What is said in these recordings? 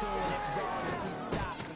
doing it wrong, you can stop me.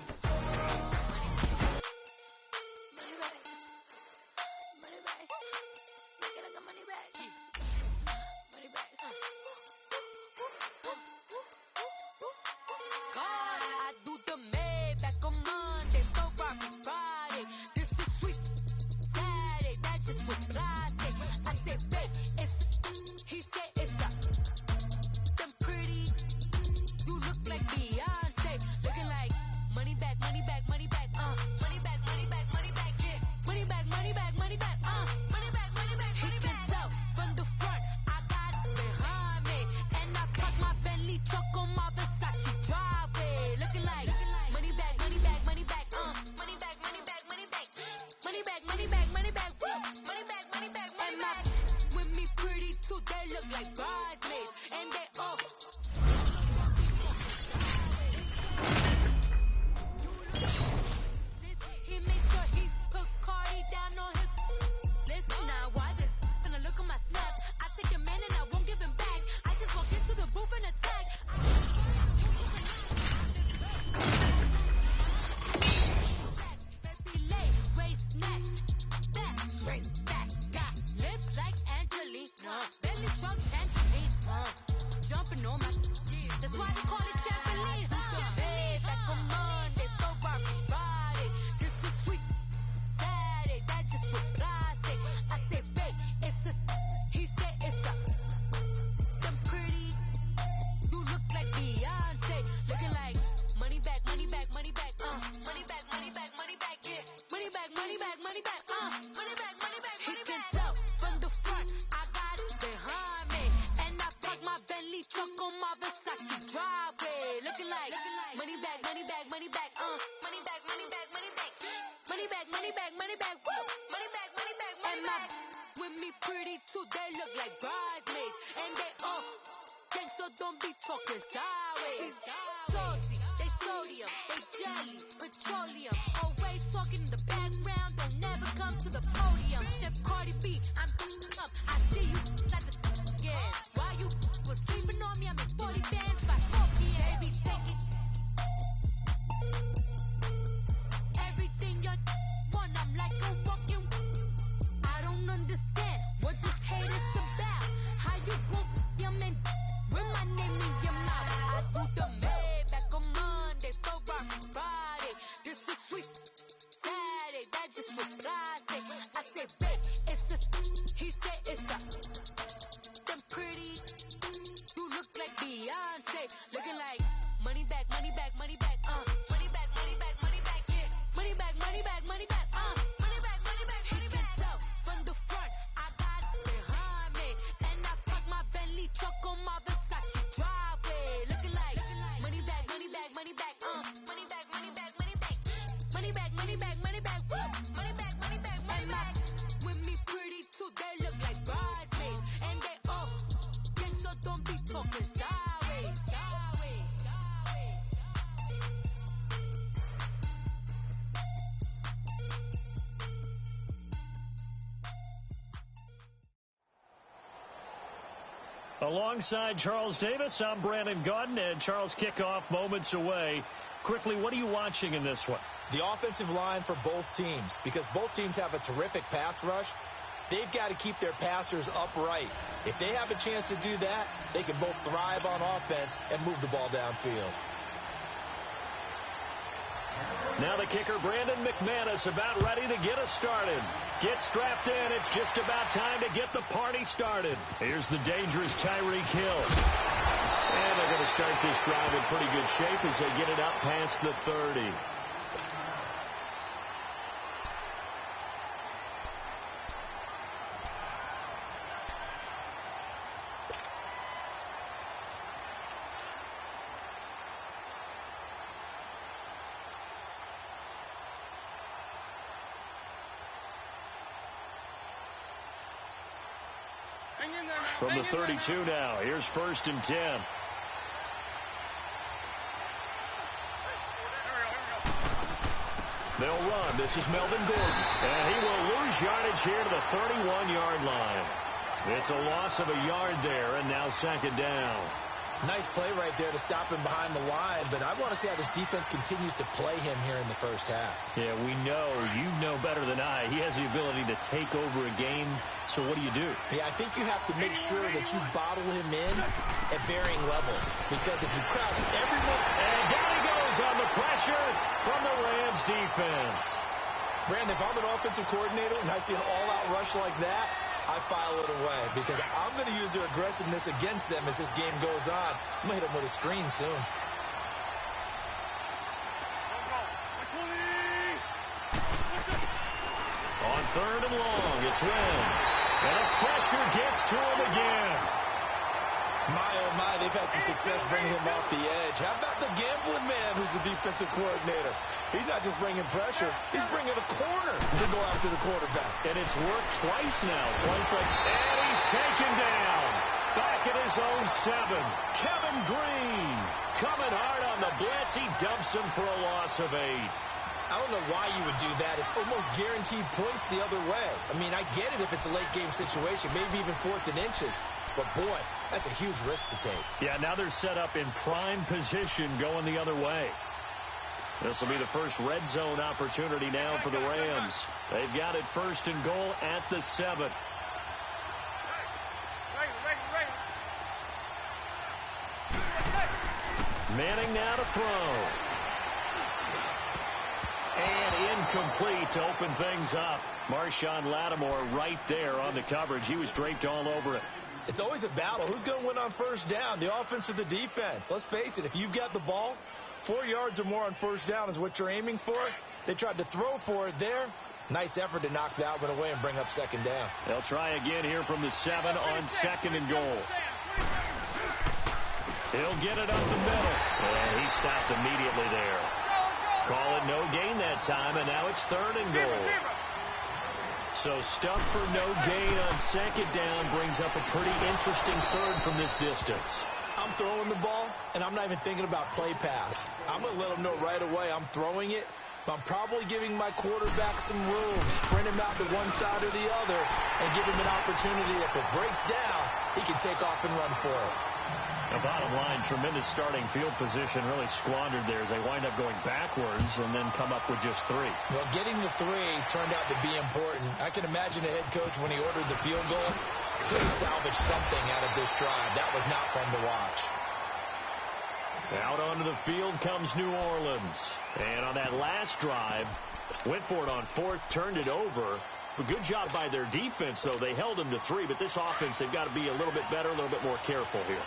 Alongside Charles Davis, I'm Brandon Gaudin, and Charles, kickoff moments away. Quickly, what are you watching in this one? The offensive line for both teams, because both teams have a terrific pass rush. They've got to keep their passers upright. If they have a chance to do that, they can both thrive on offense and move the ball downfield. Now the kicker, Brandon McManus, about ready to get us started. Get strapped in. It's just about time to get the party started. Here's the dangerous Tyreek Hill. And they're going to start this drive in pretty good shape as they get it up past the 30. From the 32 now, here's 1st and 10. They'll run. This is Melvin Gordon. And he will lose yardage here to the 31-yard line. It's a loss of a yard there, and now 2nd down. Nice play right there to stop him behind the line, but I want to see how this defense continues to play him here in the first half. Yeah, we know. You know better than I. He has the ability to take over a game, so what do you do? Yeah, I think you have to make sure that you bottle him in at varying levels, because if you crowd everyone... And down he goes on the pressure from the Rams defense. Brandon, if I'm an offensive coordinator and I see an all-out rush like that, I file it away because I'm going to use their aggressiveness against them as this game goes on. I'm going to hit them with a screen soon. On 3rd and long, it's Wentz. And the pressure gets to him again. My, oh my, they've had some success bringing him off the edge. How about the gambling man who's the defensive coordinator? He's not just bringing pressure, he's bringing a corner to go after the quarterback. And it's worked twice now. And he's taken down. Back at his own 7. Kevin Green coming hard on the blitz. He dumps him for a loss of 8. I don't know why you would do that. It's almost guaranteed points the other way. I mean, I get it if it's a late game situation, maybe even 4th and inches. But, boy, that's a huge risk to take. Yeah, now they're set up in prime position going the other way. This will be the first red zone opportunity now for the Rams. They've got it 1st and goal at the 7. Manning now to throw. And incomplete to open things up. Marshawn Lattimore right there on the coverage. He was draped all over it. It's always a battle. Who's going to win on 1st down, the offense or the defense? Let's face it, if you've got the ball, 4 yards or more on 1st down is what you're aiming for. They tried to throw for it there. Nice effort to knock that one away and bring up 2nd down. They'll try again here from the 7 on 2nd and goal. He'll get it up the middle. And he stopped immediately there. Call it no gain that time, and now it's 3rd and goal. So stuff for no gain on 2nd down brings up a pretty interesting 3rd from this distance. I'm throwing the ball, and I'm not even thinking about play pass. I'm going to let them know right away I'm throwing it, but I'm probably giving my quarterback some room, sprint him out to one side or the other, and give him an opportunity. If it breaks down, he can take off and run for it. The bottom line, tremendous starting field position, really squandered there as they wind up going backwards and then come up with just 3. Well, getting the 3 turned out to be important. I can imagine the head coach, when he ordered the field goal, could have salvaged something out of this drive. That was not fun to watch. Out onto the field comes New Orleans. And on that last drive, went for it on 4th, turned it over. A good job by their defense, though. They held them to 3, but this offense, they've got to be a little bit better, a little bit more careful here.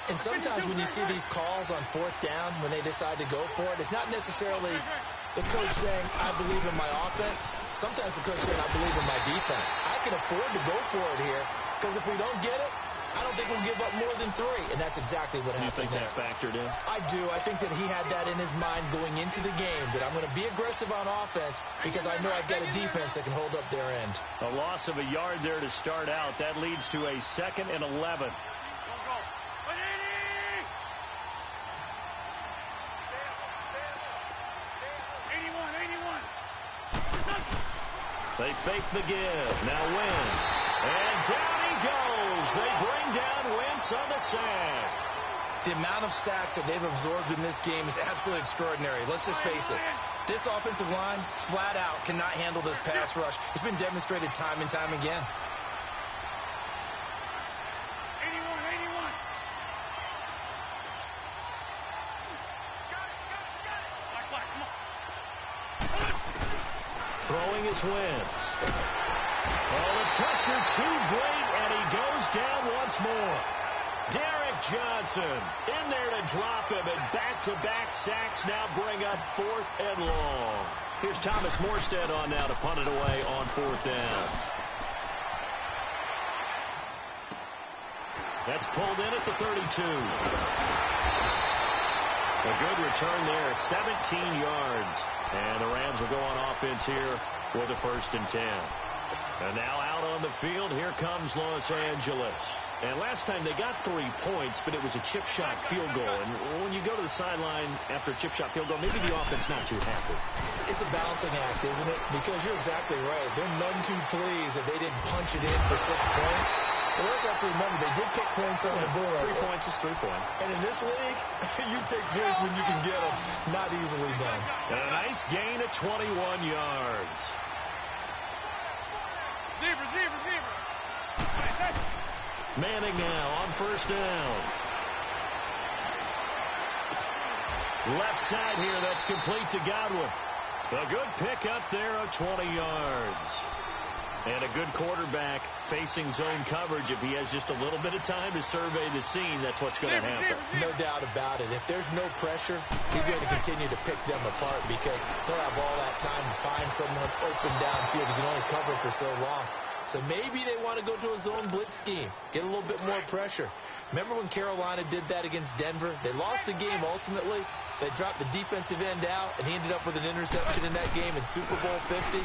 And sometimes when you see these calls on 4th down, when they decide to go for it, it's not necessarily the coach saying, I believe in my offense. Sometimes the coach saying, I believe in my defense. I can afford to go for it here, because if we don't get it, I don't think we'll give up more than 3, and that's exactly what happened. You think that factored in? I do. I think that he had that in his mind going into the game, that I'm going to be aggressive on offense because I know I've got a defense that can hold up their end. A loss of a yard there to start out. That leads to a 2nd and 11. They fake the give. Now Wentz. And down he goes. They bring down Wentz on the sack. The amount of sacks that they've absorbed in this game is absolutely extraordinary. Let's just face it. This offensive line, flat out, cannot handle this pass rush. It's been demonstrated time and time again. Throwing is Wentz. Oh, the pressure too great, and he goes down once more. Derek Johnson in there to drop him, and back-to-back sacks now bring up 4th and long. Here's Thomas Morstead on now to punt it away on 4th down. That's pulled in at the 32. A good return there, 17 yards. And the Rams will go on offense here with a 1st and 10. And now out on the field, here comes Los Angeles. And last time they got 3 points, but it was a chip shot field goal. And when you go to the sideline after a chip shot field goal, maybe the offense not too happy. It's a balancing act, isn't it? Because you're exactly right. They're none too pleased that they didn't punch it in for 6 points. But let's have to remember, they did pick points on the board. 3 points is 3 points. And in this league, you take points when you can get them. Not easily done. And a nice gain of 21 yards. Zebra. Manning now on first down. Left side here, that's complete to Godwin. A good pickup there of 20 yards. And a good quarterback facing zone coverage. If he has just a little bit of time to survey the scene, that's what's going to happen. No doubt about it. If there's no pressure, he's going to continue to pick them apart because he'll have all that time to find someone open downfield. He can only cover for so long. So maybe they want to go to a zone blitz scheme, get a little bit more pressure. Remember when Carolina did that against Denver? They lost the game ultimately. They dropped the defensive end out, and he ended up with an interception in that game in Super Bowl 50.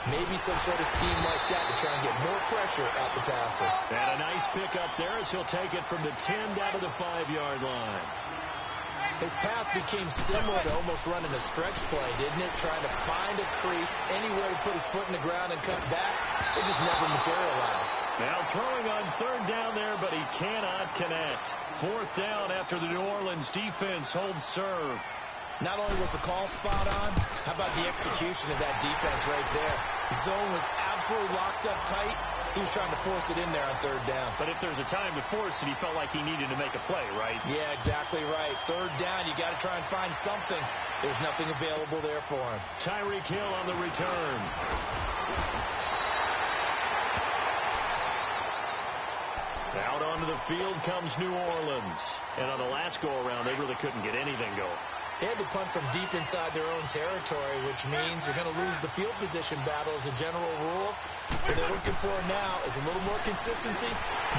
Maybe some sort of scheme like that to try and get more pressure at the passer. And a nice pickup there as he'll take it from the 10 down to the 5-yard line. His path became similar to almost running a stretch play, didn't it? Trying to find a crease, anywhere to put his foot in the ground and cut back. It just never materialized. Now throwing on 3rd down there, but he cannot connect. 4th down after the New Orleans defense holds serve. Not only was the call spot on, how about the execution of that defense right there? The zone was absolutely locked up tight. He was trying to force it in there on 3rd down. But if there's a time to force it, he felt like he needed to make a play, right? Yeah, exactly right. 3rd down, you got to try and find something. There's nothing available there for him. Tyreek Hill on the return. Out onto the field comes New Orleans. And on the last go-around, they really couldn't get anything going. They had to punt from deep inside their own territory, which means you're going to lose the field position battle as a general rule. What they're looking for now is a little more consistency,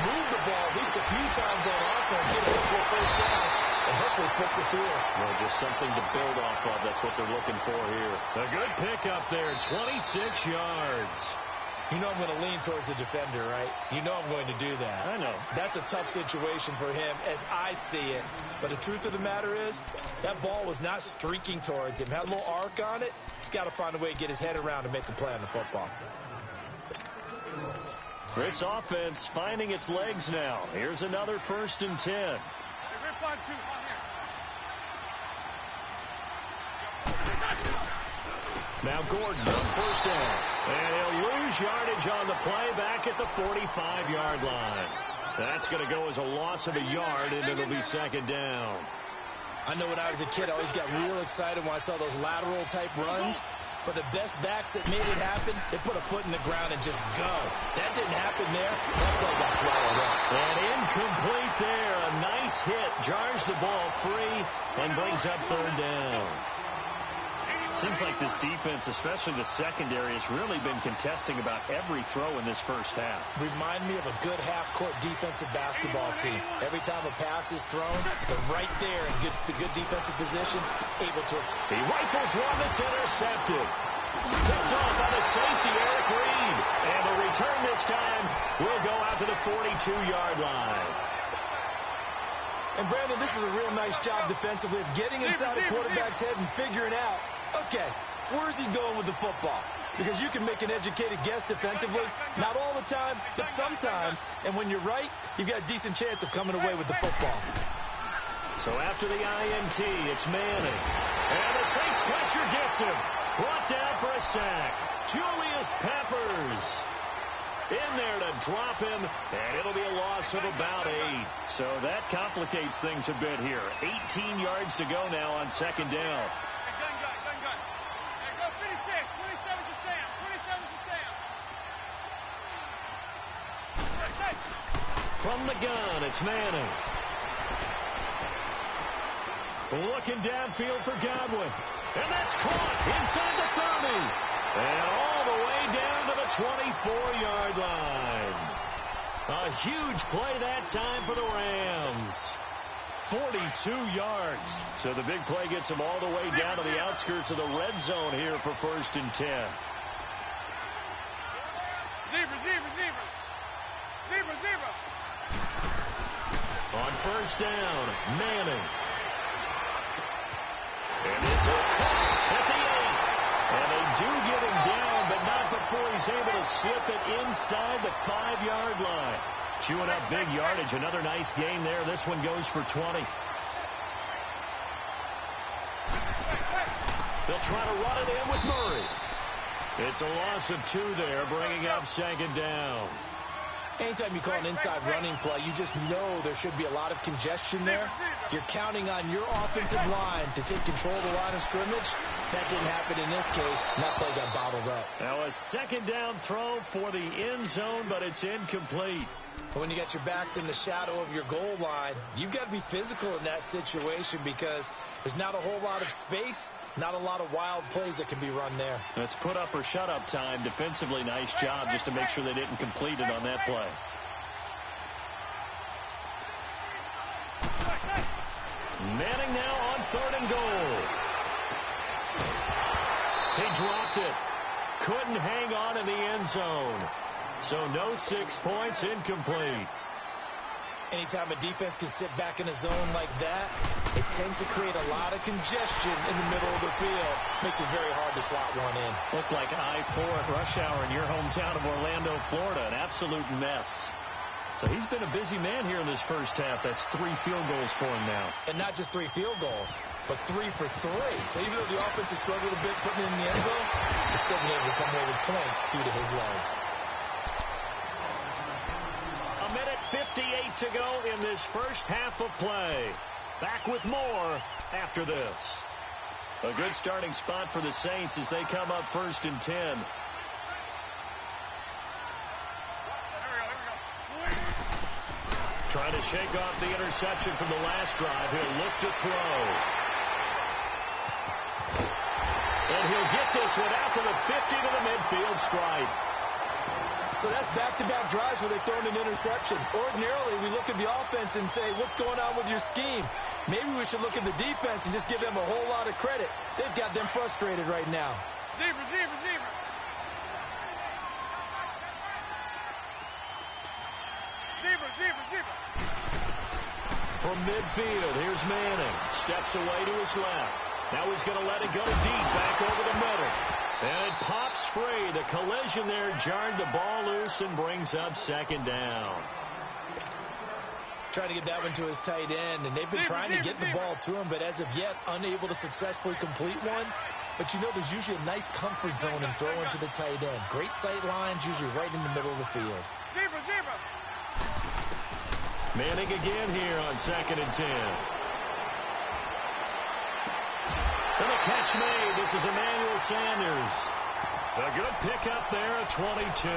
move the ball at least a few times on offense, get a couple of first downs, and hopefully flip the field. Well, just something to build off of. That's what they're looking for here. A good pickup there, 26 yards. You know I'm going to lean towards the defender, right? You know I'm going to do that. I know. That's a tough situation for him as I see it. But the truth of the matter is, that ball was not streaking towards him. Had a little arc on it. He's got to find a way to get his head around and make a play on the football. This offense finding its legs now. Here's another 1st and 10. Hey, rip on 2. On here. Now Gordon on first down. And he'll lose yardage on the play back at the 45-yard line. That's going to go as a loss of a yard, and it'll be 2nd down. I know when I was a kid, I always got real excited when I saw those lateral-type runs. But the best backs that made it happen, they put a foot in the ground and just go. That didn't happen there. That play got swallowed up. And incomplete there. A nice hit. Jars the ball free and brings up 3rd down. Seems like this defense, especially the secondary, has really been contesting about every throw in this first half. Remind me of a good half-court defensive basketball team. Every time a pass is thrown, they're right there and gets the good defensive position, able to... He rifles one that's intercepted. Picked off by the safety, Eric Reed. And the return this time will go out to the 42-yard line. And, Brandon, this is a real nice job defensively of getting inside a quarterback's head and figuring out, okay, where's he going with the football? Because you can make an educated guess defensively, not all the time, but sometimes. And when you're right, you've got a decent chance of coming away with the football. So after the INT, it's Manning. And the Saints pressure gets him. Brought down for a sack. Julius Peppers in there to drop him, and it'll be a loss of about 8. So that complicates things a bit here. 18 yards to go now on 2nd down. Gun. Hey, go 56. 27 to Sam. 27 to Sam. From the gun, it's Manning. Looking downfield for Godwin. And that's caught inside the 30. And all the way down to the 24-yard line. A huge play that time for the Rams. 42 yards. So the big play gets him all the way down to the outskirts of the red zone here for 1st and 10. Zebra. first down. Manning. And this is caught at the 8. And they do get him down, but not before he's able to slip it inside the 5-yard line. Chewing up big yardage. Another nice game there. This one goes for 20. They'll try to run it in with Murray. It's a loss of 2 there, bringing up second down. Anytime you call an inside running play, you just know there should be a lot of congestion there. You're counting on your offensive line to take control of the line of scrimmage. That didn't happen in this case, and that play got bottled up. Now a second down throw for the end zone, but it's incomplete. When you got your backs in the shadow of your goal line, you've got to be physical in that situation because there's not a whole lot of space, not a lot of wild plays that can be run there. It's put up or shut up time. Defensively, nice job just to make sure they didn't complete it on that play. Manning now on 3rd and goal. He dropped it. Couldn't hang on in the end zone. So no 6 points, incomplete. Anytime a defense can sit back in a zone like that, it tends to create a lot of congestion in the middle of the field. Makes it very hard to slot one in. Looked like I-4 at rush hour in your hometown of Orlando, Florida. An absolute mess. So he's been a busy man here in this first half. That's 3 field goals for him now. And not just 3 field goals, but 3 for 3. So even though the offense has struggled a bit putting it in the end zone, they're still been able to come away with points due to his leg. 1:58 to go in this first half of play. Back with more after this. A good starting spot for the Saints as they come up 1st and 10. Trying to shake off the interception from the last drive. He'll look to throw. And he'll get this one out to the 50 to the midfield stripe. So that's back-to-back drives where they've thrown an interception. Ordinarily, we look at the offense and say, what's going on with your scheme? Maybe we should look at the defense and just give them a whole lot of credit. They've got them frustrated right now. Zebra. From midfield, here's Manning. Steps away to his left. Now he's going to let it go deep, back over the middle. And it pops free. The collision there jarred the ball loose and brings up second down. Trying to get that one to his tight end, and they've been trying to get the ball to him, but as of yet, unable to successfully complete one. But you know there's usually a nice comfort zone in throwing to the tight end. Great sight lines, usually right in the middle of the field. Zebra. Manning again here on 2nd and 10. And a catch made. This is Emmanuel Sanders. A good pickup there at 22.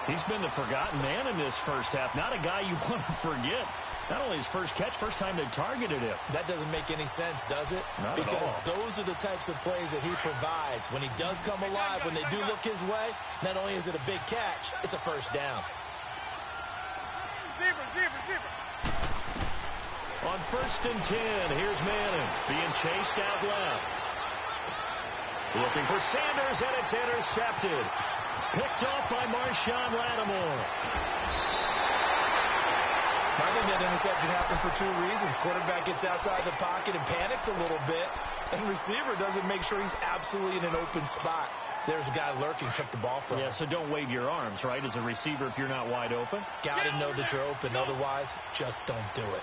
He's been the forgotten man in this first half. Not a guy you want to forget. Not only his first catch, first time they targeted him. That doesn't make any sense, does it? Not because at all. Those are the types of plays that he provides. When he does come alive, when they do look his way, not only is it a big catch, it's a first down. Zebra. On 1st and 10, here's Manning being chased out left. Looking for Sanders, and it's intercepted. Picked off by Marshawn Lattimore. I think that interception happened for 2 reasons. Quarterback gets outside the pocket and panics a little bit, and receiver doesn't make sure he's absolutely in an open spot. So there's a guy lurking, took the ball from him. Yeah, so don't wave your arms, right, as a receiver if you're not wide open. Got to know that you're open. Otherwise, just don't do it.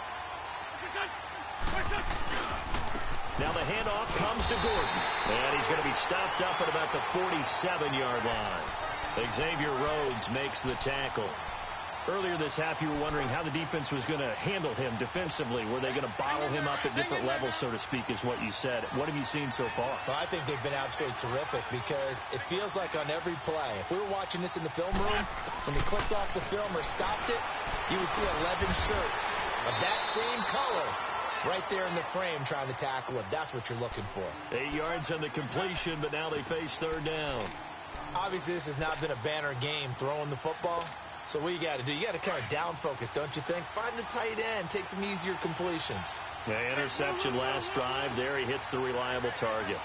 Now the handoff comes to Gordon. And he's going to be stopped up at about the 47-yard line. Xavier Rhodes makes the tackle. Earlier this half, you were wondering how the defense was going to handle him defensively. Were they going to bottle him up at different levels, so to speak, is what you said. What have you seen so far? Well, I think they've been absolutely terrific because it feels like on every play, if we were watching this in the film room, when they clicked off the film or stopped it, you would see 11 shirts of that same color right there in the frame trying to tackle it. That's what you're looking for. 8 yards on the completion, but now they face 3rd down. Obviously, this has not been a banner game throwing the football. So what you got to do, you got to kind of down focus, don't you think? Find the tight end, take some easier completions. The interception last drive. There he hits the reliable target.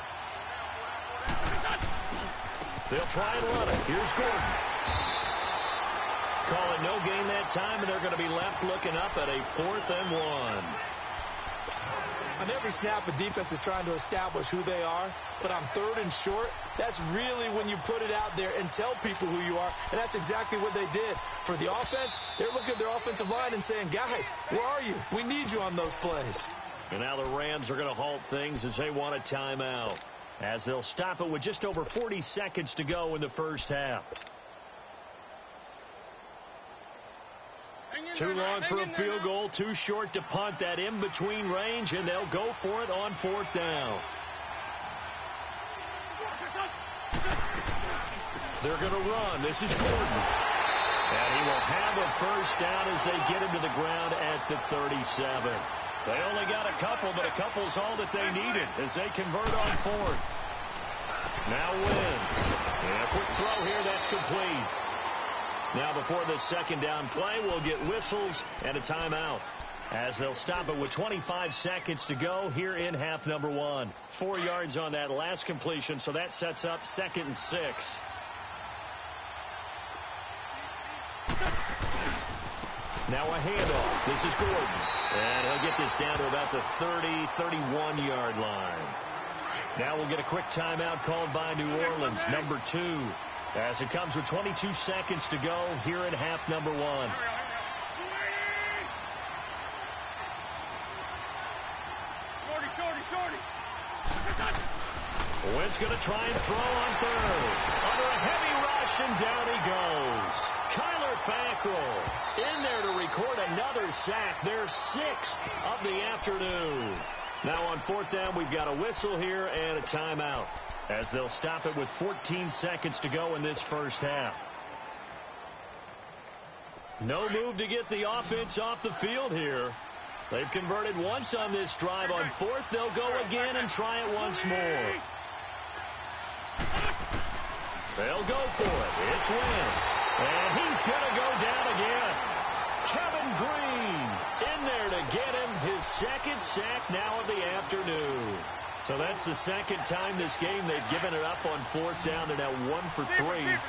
They'll try and run it. Here's Gordon. call it no gain that time, and they're going to be left looking up at a 4th and 1. On every snap, a defense is trying to establish who they are, but on 3rd and short, that's really when you put it out there and tell people who you are, and that's exactly what they did. For the offense, they're looking at their offensive line and saying, guys, where are you? We need you on those plays. And now the Rams are going to halt things as they want a timeout, as they'll stop it with just over 40 seconds to go in the first half. Too long for a field goal, too short to punt. That in-between range, and they'll go for it on 4th down. They're going to run. This is Gordon. And he will have a first down as they get him to the ground at the 37. They only got a couple, but a couple's all that they needed as they convert on 4th. Now Wentz. And a quick throw here, that's complete. Now before the second down play, we'll get whistles and a timeout, as they'll stop it with 25 seconds to go here in half number 1. 4 yards on that last completion, so that sets up 2nd and 6. Now a handoff. This is Gordon. And he'll get this down to about the 30, 31-yard line. Now we'll get a quick timeout called by New Orleans, number 2. As it comes with 22 seconds to go here in half number 1. Shorty. Wentz going to try and throw on 3rd. Under a heavy rush, and down he goes. Kyler Fackrell in there to record another sack, their 6th of the afternoon. Now on 4th down, we've got a whistle here and a timeout, as they'll stop it with 14 seconds to go in this first half. No move to get the offense off the field here. They've converted once on this drive. On 4th, they'll go again and try it once more. They'll go for it. It's Wentz. And he's going to go down again. Kevin Green in there to get him his 2nd sack now of the afternoon. So that's the 2nd time this game they've given it up on 4th down. They're now 1 for 3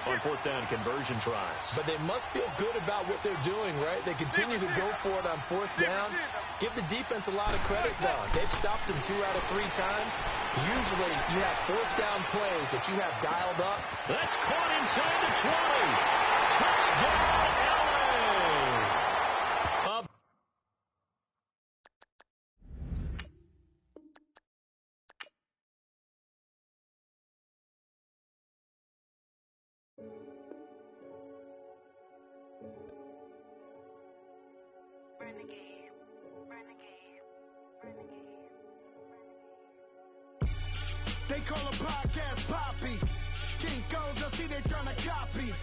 on 4th down conversion tries. But they must feel good about what they're doing, right? They continue to go for it on 4th down. Give the defense a lot of credit, though. They've stopped them 2 out of 3 times. Usually you have 4th down plays that you have dialed up. That's caught inside the 20. Touchdown, LA. They call a podcast Poppy. King goes, I see they tryna copy.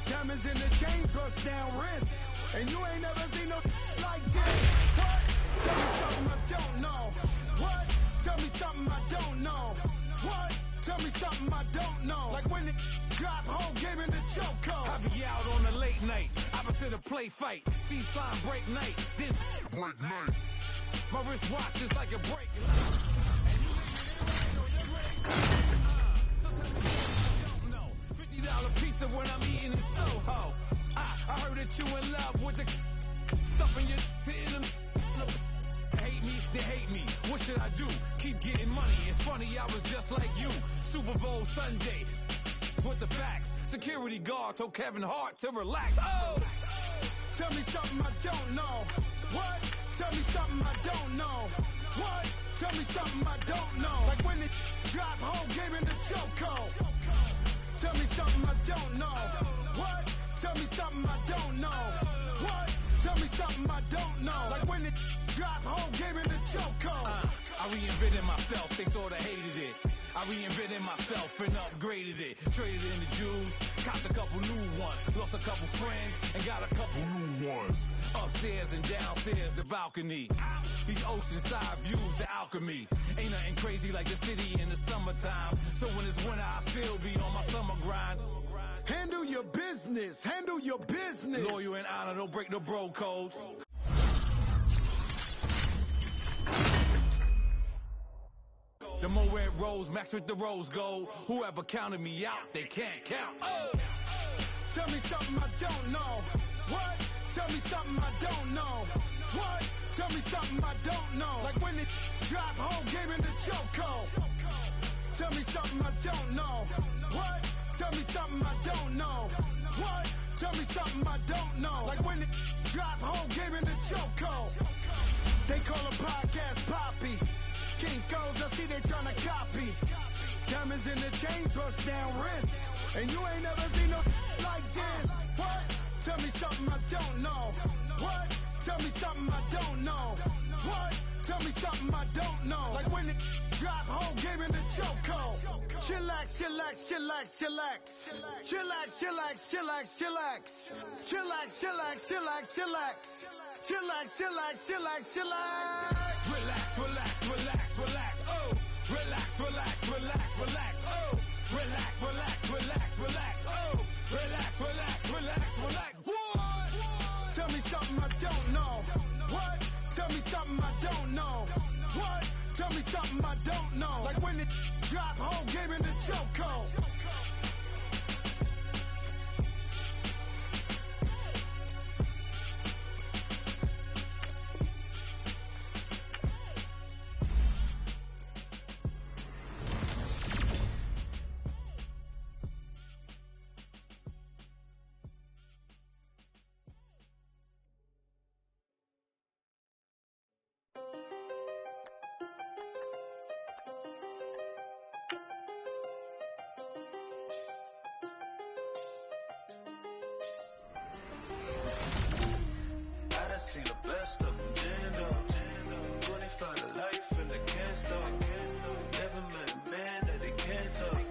Diamonds in the chain, bust down wrists. And you ain't never seen no like this. What? Tell me something I don't know. What? Tell me something I don't know. What? Tell me something I don't know. Like when it drop home, gave him the chokehold. I be out on a late night, opposite a play fight. See slime break night, this break night. My wristwatch is like a break. $50 pizza when I'm eating in Soho. I heard that you in love with the stuff in your hate me, they hate me. What should I do? Keep getting money. It's funny, I was just like you. Super Bowl Sunday with the facts. Security guard told Kevin Hart to relax. Oh, tell me something I don't know. What? Tell me something I don't know. What? Tell me something I don't know. Like when it drop home, gave him the chokehold. Tell me something I don't know. What? Tell me something I don't know. What? Tell me something I don't know. Like when it drop home, gave him the chokehold. I reinvented myself, they sorta hated it. I reinvented myself and upgraded it. Traded in the Jews, copped a couple new ones. Lost a couple friends and got a couple new ones. Upstairs and downstairs, the balcony. These oceanside views, the alchemy. Ain't nothing crazy like the city in the summertime. So when it's winter, I still be on my summer grind. Handle your business, handle your business. Loyal and honor, don't break no bro codes. The Moet Rose, max with the rose gold. Whoever counted me out, they can't count. Oh. Tell me something I don't know. What? Tell me something I don't know. What? Tell me something I don't know. Like when it drop, whole game in the chokehold. Tell me something I don't know. What? Tell me something I don't know. What? Tell me something I don't know. Like when it drop, whole game in the chokehold. They call a podcast Poppy. Kinkos, I see they tryna copy. Diamonds in the chains, bust down wrists. And you ain't never seen no like this. What? Tell me something I don't know. What? Tell me something I don't know. What? Tell me something I don't know. Like when it drop, whole game in the chokehold. Chillax, chillax, chillax, chillax. Chillax, chillax, chillax, chillax. Chillax, chillax, chillax, chillax. Chillax, chillax, chillax, chillax. Relax, relax, relax, relax. Oh, relax, relax, relax, relax. Oh, relax, relax, relax, relax. Oh, relax, relax, relax, relax. What? Tell me something I don't know. What? Tell me something I don't know. What? Tell me something I don't know. Like when it drop, whole game in the chokehold. Seen the best of them, jammed up. 25 to life and they can't stop. Never met a man that they can't talk.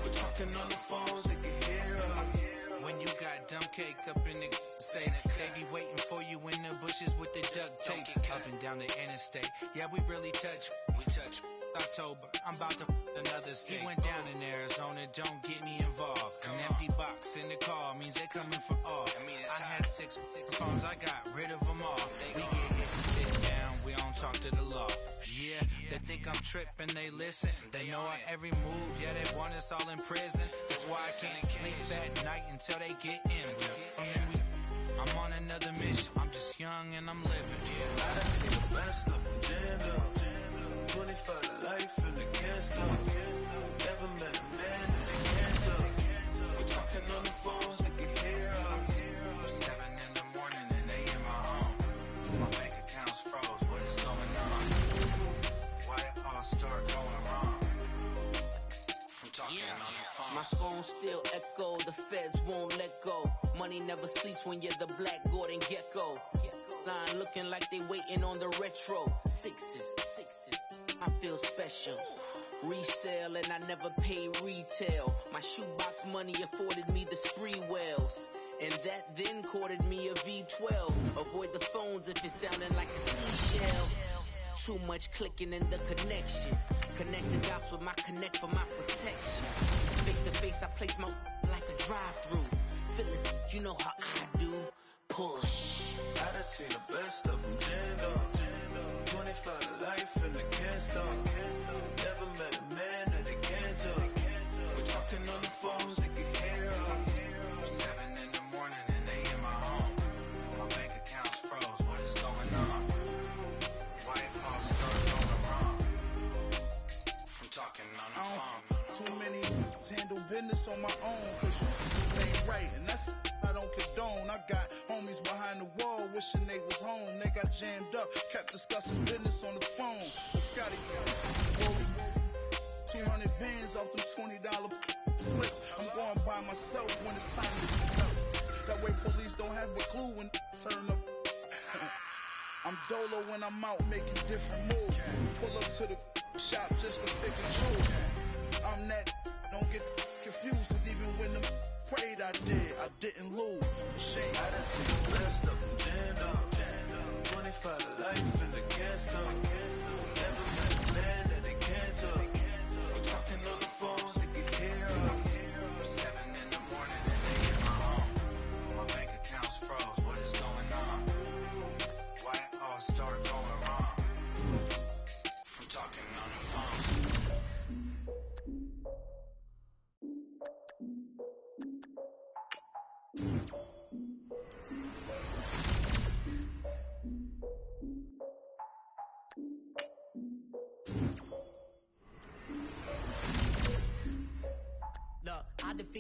We're talking on the phones, they can hear us. When you got dumb cake up in the say that they be waiting for you in the bushes with the duct tape up and down the interstate. Yeah, we really touch. We touch. October, I'm about to another state. He went down in Arizona, don't get me involved. An empty box in the car means they coming for all. I had six phones, I got rid of them all. We get hit and sit down, we don't talk to the law. Yeah, they think I'm tripping, they listen. They know our every move, yeah, they want us all in prison. That's why I can't sleep at night until they get in. I'm on another mission, I'm just young and I'm living. Yeah, I done seen the best of them, jammed up. 25 to life and they can't stop. Never met a man that they can't talk. We're talking on the phones, they can hear us. 7 in the morning and they in my home. My bank account's froze, what is going on? Why it all start going wrong? From talking on the phone. My phone still echo, the feds won't let go. Money never sleeps when you're the Black Gordon Gecko. Line looking like they waiting on the retro. Sixes, I feel special. Resale and I never pay retail. My shoebox money afforded me the spree wells. And that then courted me a V12. Avoid the phones if it's sounding like a seashell. Too much clicking in the connection. Connect the dots with my connect for my protection. Face to face, I place my like a drive-through. Feeling, you know how I do. Push. I done seen the best of them, jammed up. 25 to life and they can't stop. Never met a man that they can't talk. We're talking on the phones, they can hear us. 7 in the morning and they in my home. My bank account's froze, what is going on? Why it all start going wrong? From talking on the phone. Too many to handle business on my own, cause you ain't right, and that's I don't condone. I got homies behind the wall wishing they was home. They got jammed up, kept discussing business on the phone. But Scotty, 200 bands off them $20 flips. I'm going by myself when it's time to get up. That way police don't have a clue when turn up. I'm dolo when I'm out making different moves. Pull up to the shop just to pick and choose. I'm that, don't get confused, cause even when them prayed I didn't lose. Shame. I done seen the best of them, jammed up. 25 to life and they can't stop. Never met a man that they can't talk. We're talking on the phones, they can hear us. 7 in the morning and they in my home. My bank account's froze, what is going on? Why it all start going wrong? From talking on the phone.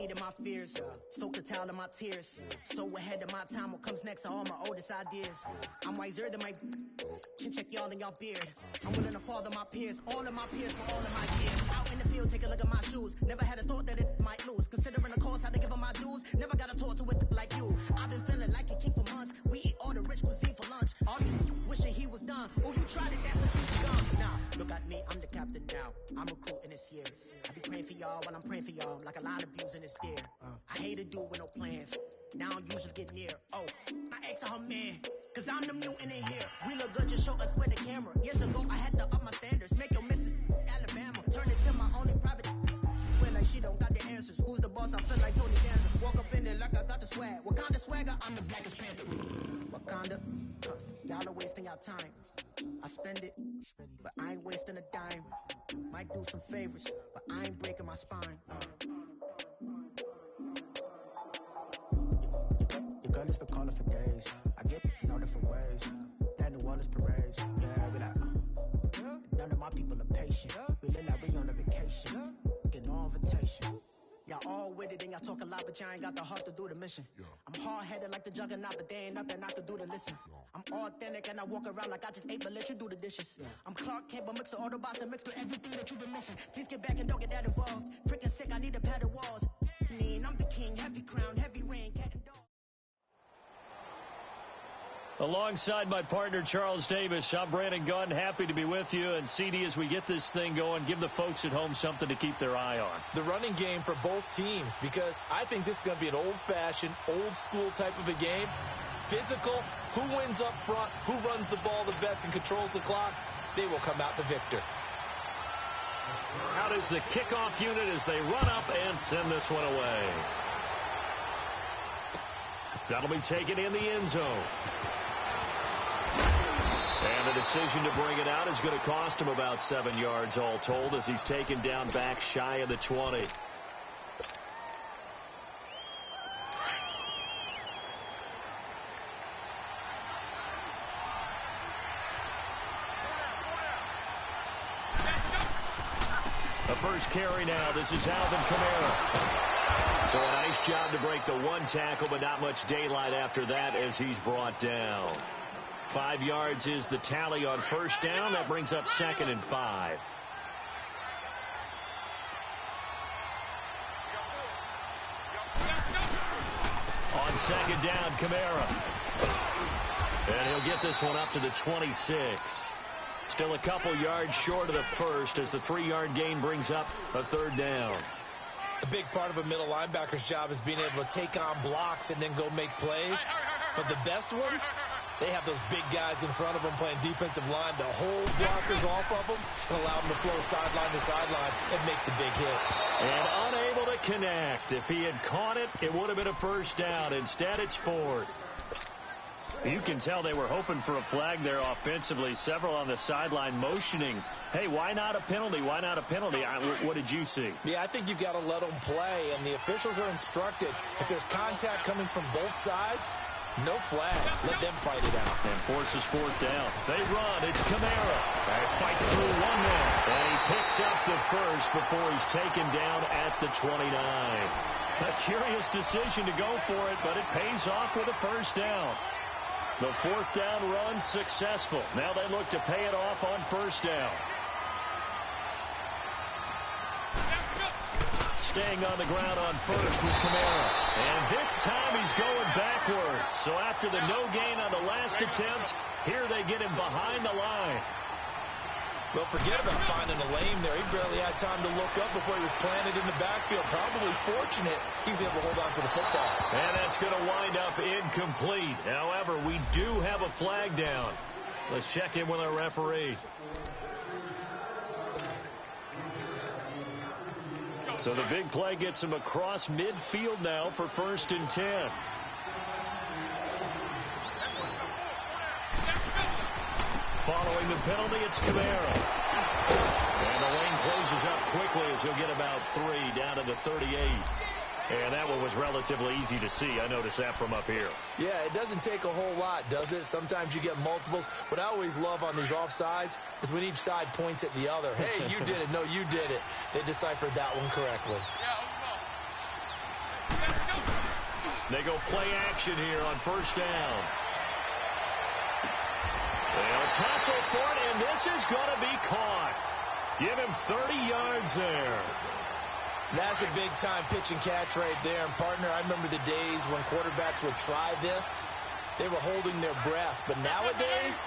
defeated my fears. Soaked the towel in my tears. So ahead of my time, what comes next are all my oldest ideas. I'm wiser than my check y'all in y'all beard. I'm willing to father my peers, all of my peers for all of my years. Out in the field, take a look at my shoes. Never had a thought that it might lose. Considering the cost, had to give them my dues. Never got a talk to it like you. I've been feeling like a king for months. We eat all the rich cuisine for lunch. All these wishing he was done. Oh, you tried it, that pussy's gone. Nah, look at me, I'm the captain now. I'm recruiting this year. I be praying for y'all while I'm praying for y'all. Like a line abusing this deer. I hate to do it with no plans. Now I don't usually get near. Oh, I asked her man, cause I'm the mutant in here. We look good, just show us with the camera. Years ago, I had to up my standards. Make your missus Alabama. Turn it to my only private. Swear like she don't got the answers. Who's the boss? I feel like Tony Danza. Walk up in there like I got the swag. Wakanda swagger, I'm the blackest panther. Wakanda, y'all are wasting your time. I spend it, but I ain't wasting a dime. Might do some favors, but I ain't breaking my spine. Your girl has been calling for days. I get in all different ways. That New Orleans parades. Yeah, we like, none of my people are patient. We look like we on a vacation. Get no invitation. Y'all all with it and y'all talk a lot, but y'all ain't got the heart to do the mission. I'm hard-headed like the juggernaut, but there ain't nothing I can do to listen. I'm authentic and I walk around like I just ate, but let you do the dishes. I'm Clark Kent, but mix the Autobots and mix with everything that you've been missing. Please get back and don't get that involved. Freaking sick, I need a pad of walls. Mean, I'm the king, heavy crown, heavy rain, cat and dog. Alongside my partner, Charles Davis, I'm Brandon Gunn. Happy to be with you. And, CD, as we get this thing going, give the folks at home something to keep their eye on. The running game for both teams, because I think this is going to be an old-fashioned, old-school type of a game. Physical, who wins up front, who runs the ball the best and controls the clock, they will come out the victor. Out is the kickoff unit as they run up and send this one away. That'll be taken in the end zone. And the decision to bring it out is going to cost him about 7 yards all told as he's taken down back shy of the 20. The first carry now. This is Alvin Kamara. So a nice job to break the one tackle, but not much daylight after that as he's brought down. 5 yards is the tally on first down. That brings up 2nd and 5. On 2nd down, Kamara. And he'll get this one up to the 26. Still a couple yards short of the first as the 3-yard gain brings up a 3rd down. A big part of a middle linebacker's job is being able to take on blocks and then go make plays. But the best ones, they have those big guys in front of them playing defensive line to hold blockers off of them and allow them to flow sideline to sideline and make the big hits. And unable to connect. If he had caught it, it would have been a first down. Instead, it's 4th. You can tell they were hoping for a flag there offensively. Several on the sideline motioning, hey, why not a penalty? Why not a penalty? What did you see? Yeah, I think you've got to let them play, and the officials are instructed. If there's contact coming from both sides, no flag. Let them fight it out. And forces 4th down. They run. It's Kamara. And fights through one man. And he picks up the first before he's taken down at the 29. A curious decision to go for it, but it pays off with a first down. The 4th down run successful. Now they look to pay it off on first down. Staying on the ground on first with Kamara. And this time he's going backwards. So after the no gain on the last attempt, here they get him behind the line. Well, forget about finding a lane there. He barely had time to look up before he was planted in the backfield. Probably fortunate he was able to hold on to the football. And that's going to wind up incomplete. However, we do have a flag down. Let's check in with our referee. So the big play gets him across midfield now for 1st and 10. Following the penalty, it's Kamara. And the lane closes up quickly as he'll get about 3 down to the 38. And that one was relatively easy to see. I noticed that from up here. Yeah, it doesn't take a whole lot, does it? Sometimes you get multiples. What I always love on these offsides is when each side points at the other. Hey, you did it. No, you did it. They deciphered that one correctly. They go play action here on first down. They'll tussle for it, and this is going to be caught. Give him 30 yards there. That's a big-time pitch and catch right there. And, partner, I remember the days when quarterbacks would try this. They were holding their breath. But nowadays,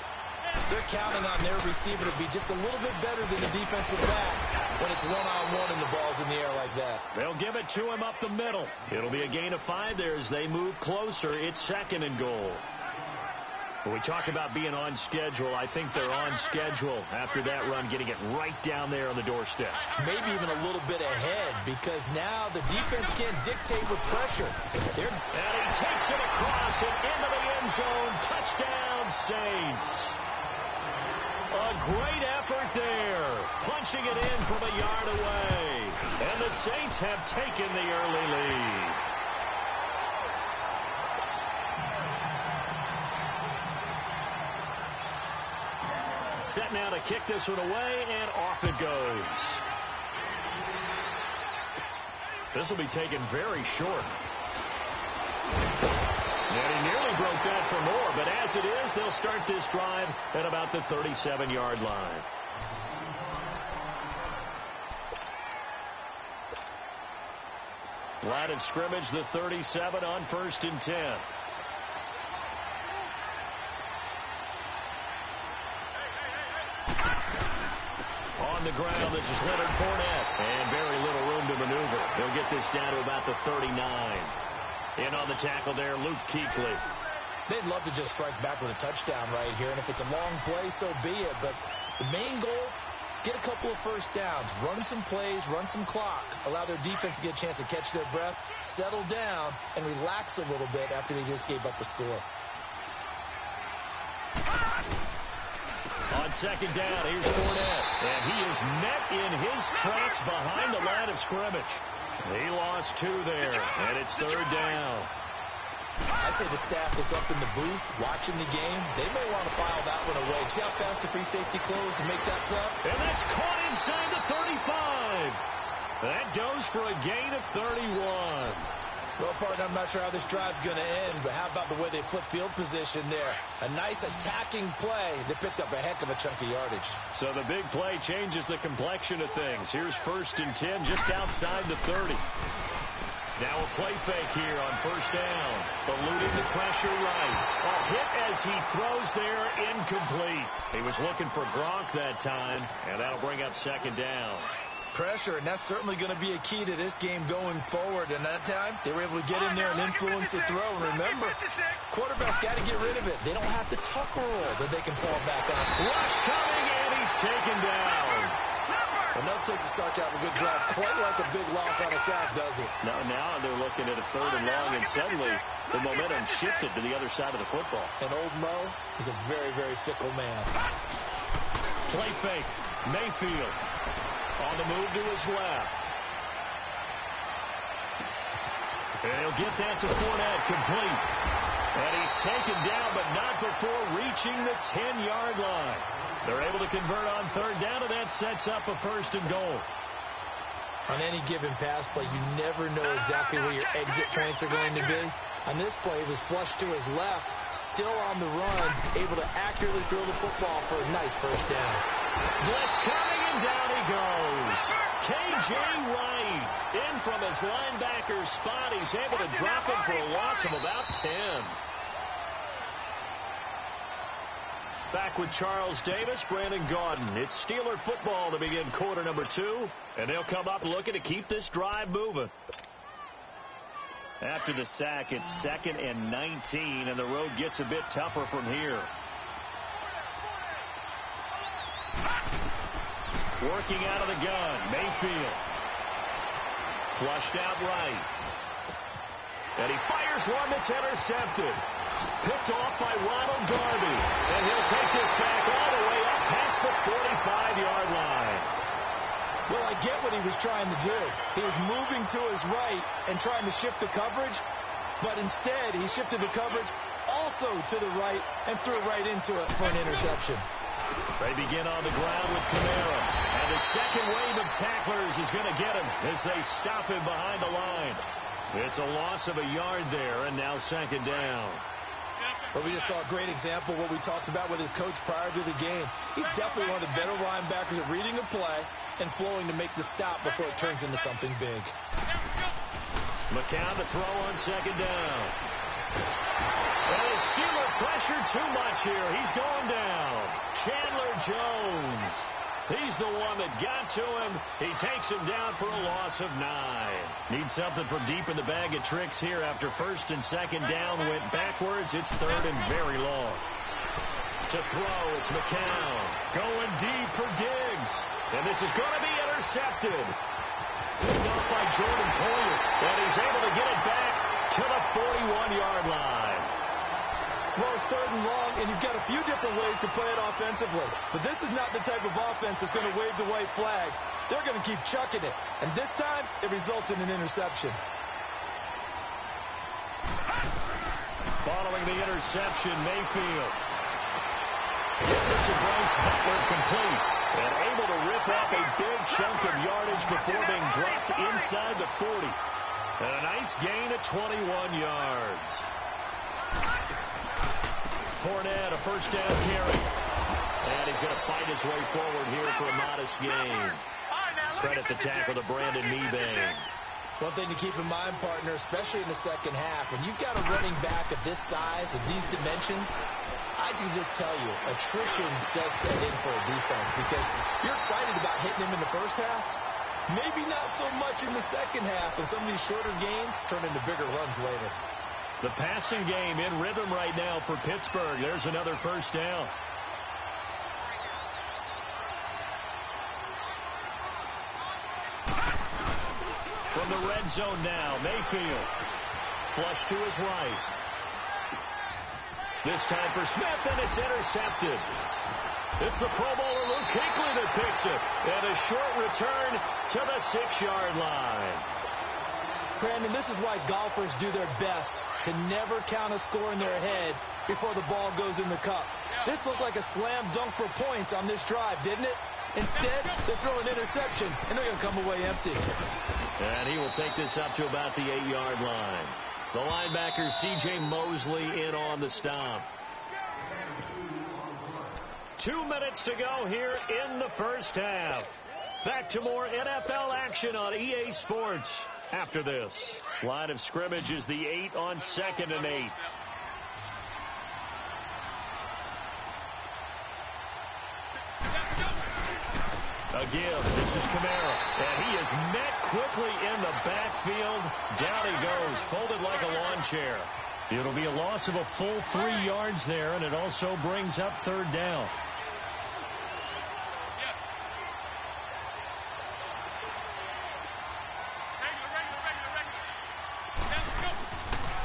they're counting on their receiver to be just a little bit better than the defensive back when it's one-on-one and the ball's in the air like that. They'll give it to him up the middle. It'll be a gain of 5 there as they move closer. It's 2nd and goal. When we talk about being on schedule, I think they're on schedule after that run, getting it right down there on the doorstep. Maybe even a little bit ahead, because now the defense can't dictate with pressure. And he takes it across and into the end zone. Touchdown, Saints. A great effort there. Punching it in from a yard away. And the Saints have taken the early lead. Set now to kick this one away, and off it goes. This will be taken very short. And he nearly broke that for more, but as it is, they'll start this drive at about the 37-yard line. Line of scrimmage, the 37 on 1st and 10. On the ground, this is Leonard Fournette. And very little room to maneuver. They'll get this down to about the 39. In on the tackle there, Luke Kuechly. They'd love to just strike back with a touchdown right here. And if it's a long play, so be it. But the main goal, get a couple of first downs. Run some plays, run some clock. Allow their defense to get a chance to catch their breath, settle down, and relax a little bit after they just gave up a score. On 2nd down, here's Fournette. And he is met in his tracks behind the line of scrimmage. He lost 2 there, and it's 3rd down. I'd say the staff is up in the booth watching the game. They may want to file that one away. See how fast the free safety closed to make that play? And that's caught inside the 35. That goes for a gain of 31. Well, partner, I'm not sure how this drive's going to end, but how about the way they flip field position there? A nice attacking play that picked up a heck of a chunk of yardage. So the big play changes the complexion of things. Here's 1st and 10 just outside the 30. Now a play fake here on 1st down. Eluding the pressure right. A hit as he throws there, incomplete. He was looking for Gronk that time, and that'll bring up 2nd down. Pressure, and that's certainly going to be a key to this game going forward. And that time, they were able to get in there and influence the throw. And remember, quarterbacks got to get rid of it. They don't have the tuck roll that they can fall back on. Rush coming, and he's taken down. Another takes a start to have a good drive, quite like a big loss on a sack, does it? Now they're looking at a 3rd and long, and suddenly the momentum shifted to the other side of the football. And old Mo is a very, very fickle man. Play fake. Mayfield on the move to his left. And he'll get that to Fournette, complete. And he's taken down, but not before reaching the 10-yard line. They're able to convert on 3rd down, and that sets up a 1st and goal. On any given pass play, you never know exactly where your exit points are going to be. On this play, it was flushed to his left, still on the run, able to accurately throw the football for a nice 1st down. Blitz coming, and down he goes. K.J. Wright in from his linebacker spot. He's able to drop him for a loss of about 10. Back with Charles Davis, Brandon Gaudin. It's Steeler football to begin quarter number 2. And they'll come up looking to keep this drive moving. After the sack, it's 2nd and 19, and the road gets a bit tougher from here. Working out of the gun, Mayfield. Flushed out right. And he fires one that's intercepted. Picked off by Ronald Darby. And he'll take this back all the way up past the 45-yard line. Well, I get what he was trying to do. He was moving to his right and trying to shift the coverage, but instead he shifted the coverage also to the right and threw right into it for an interception. They begin on the ground with Kamara. And the second wave of tacklers is going to get him as they stop him behind the line. It's a loss of a yard there, and now second down. But we just saw a great example of what we talked about with his coach prior to the game. He's definitely one of the better linebackers at reading a play and flowing to make the stop before it turns into something big. McCown to throw on second down. And the Steeler pressure too much here. He's going down. Chandler Jones. He's the one that got to him. He takes him down for a loss of 9. Needs something from deep in the bag of tricks here after first and second down went backwards. It's third and very long. To throw, it's McCown. Going deep for Diggs. And this is going to be intercepted. Picked off by Jordan Poyer. And he's able to get it back to the 41-yard line. Well, it's third and long, and you've got a few different ways to play it offensively. But this is not the type of offense that's going to wave the white flag. They're going to keep chucking it. And this time, it results in an interception. Following the interception, Mayfield gets it to Bryce Butler complete. And able to rip off a big chunk of yardage before being dropped inside the 40. And a nice gain of 21 yards. Fournette, a first down carry. And he's going to fight his way forward here for a modest gain. Credit the tackle to Brandon Mebane. One thing to keep in mind, partner, especially in the second half, when you've got a running back of this size and these dimensions, I can just tell you, attrition does set in for a defense because you're excited about hitting him in the first half. Maybe not so much in the second half, and some of these shorter gains turn into bigger runs later. The passing game in rhythm right now for Pittsburgh. There's another first down. From the red zone now, Mayfield. Flush to his right. This time for Smith, and it's intercepted. It's the Pro Bowler Luke Kuechly that picks it. And a short return to the 6-yard line. Brandon, this is why golfers do their best to never count a score in their head before the ball goes in the cup. This looked like a slam dunk for points on this drive, didn't it? Instead, they throw an interception, and they're going to come away empty. And he will take this up to about the 8-yard line. The linebacker, C.J. Mosley, in on the stop. 2 minutes to go here in the first half. Back to more NFL action on EA Sports. After this, line of scrimmage is the 8 on 2nd and 8. Again, this is Kamara, and he is met quickly in the backfield. Down he goes, folded like a lawn chair. It'll be a loss of a full 3 yards there, and it also brings up third down.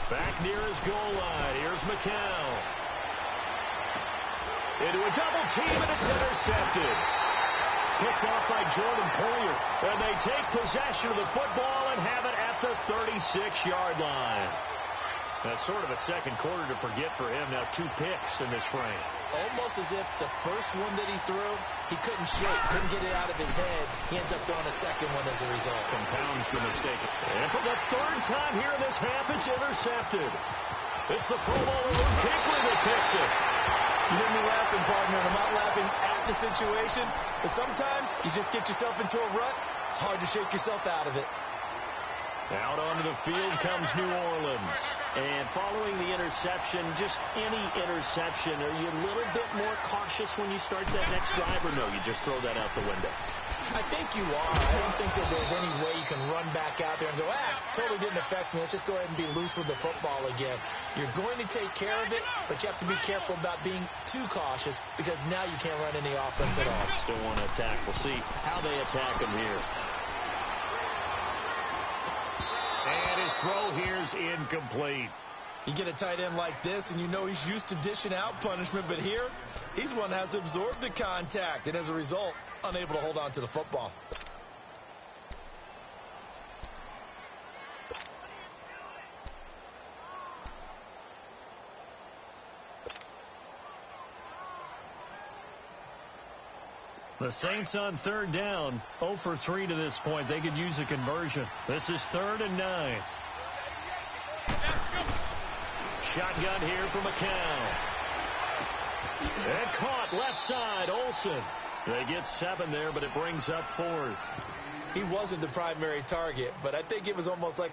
Back near his goal line. Here's McCown. Into a double team, and it's intercepted. Picked off by Jordan Poyer. And they take possession of the football and have it at the 36-yard line. That's sort of a second quarter to forget for him. Now 2 picks in this frame. Almost as if the first one that he threw, he couldn't shake, couldn't get it out of his head. He ends up throwing a second one as a result. Compounds the mistake. And for the third time here in this half, it's intercepted. It's the Pro Bowler Luke Kuechly that picks it. You hear me laughing, partner, and I'm not laughing at the situation, but sometimes you just get yourself into a rut. It's hard to shake yourself out of it. Out onto the field comes New Orleans. And following the interception, just any interception, are you a little bit more cautious when you start that next drive, or no, you just throw that out the window? I think you are. I don't think that there's any way you can run back out there and go, totally didn't affect me. Let's just go ahead and be loose with the football again. You're going to take care of it, but you have to be careful about being too cautious because now you can't run any offense at all. Still want to attack. We'll see how they attack him here. And his throw here's incomplete. You get a tight end like this, and you know he's used to dishing out punishment, but here, he's one that has to absorb the contact, and as a result, unable to hold on to the football. The Saints on third down, 0 for 3 to this point. They could use a conversion. This is 3rd and 9. Shotgun here for McCown. And caught left side, Olsen. They get 7 there, but it brings up 4th. He wasn't the primary target, but I think it was almost like